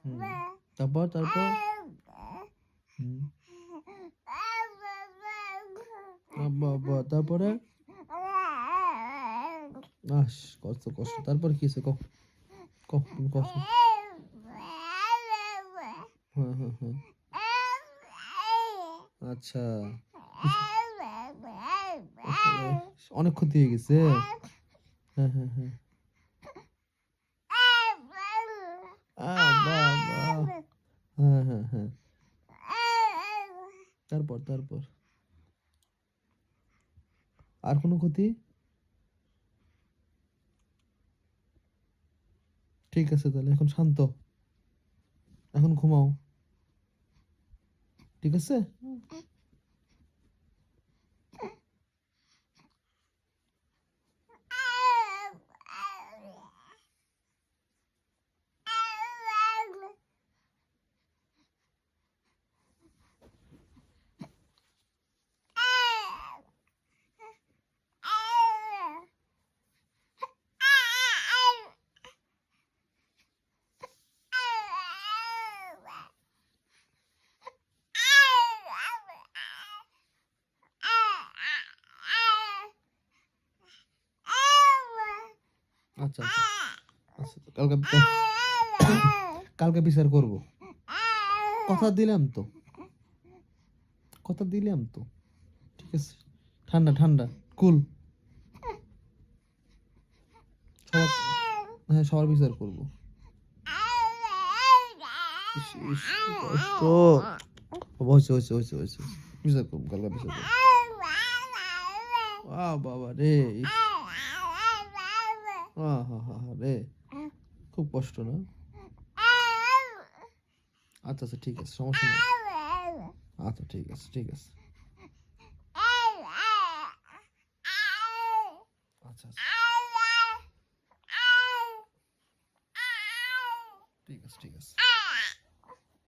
হুম, তারপর তারপর আব্বা আব্বা তারপরে কষ্ট কষ্ট তারপর কি হয়েছে কষ্ট হ্যাঁ হ্যাঁ হ্যাঁ আচ্ছা অনেক ক্ষতি হয়ে গেছে হ্যাঁ হ্যাঁ হ্যাঁ হ্যাঁ হ্যাঁ হ্যাঁ তারপর তারপর আর কোনো ক্ষতি ঠিক আছে তাহলে এখন শান্ত এখন ঘুমাও ঠিক আছে আচ্ছা আচ্ছা আচ্ছা কালকে বিচার করব কথা দিলাম তো ঠিক আছে ঠান্ডা ঠান্ডা কুল হ্যাঁ সবার বিচার করব কষ্ট হয়েছে বিচার করবো কালকে বিচার করবো বাবা রে রে খুব কষ্ট না আচ্ছা আচ্ছা ঠিক আছে সমস্যা নেই আচ্ছা ঠিক আছে ঠিক আছে আচ্ছা ঠিক আছে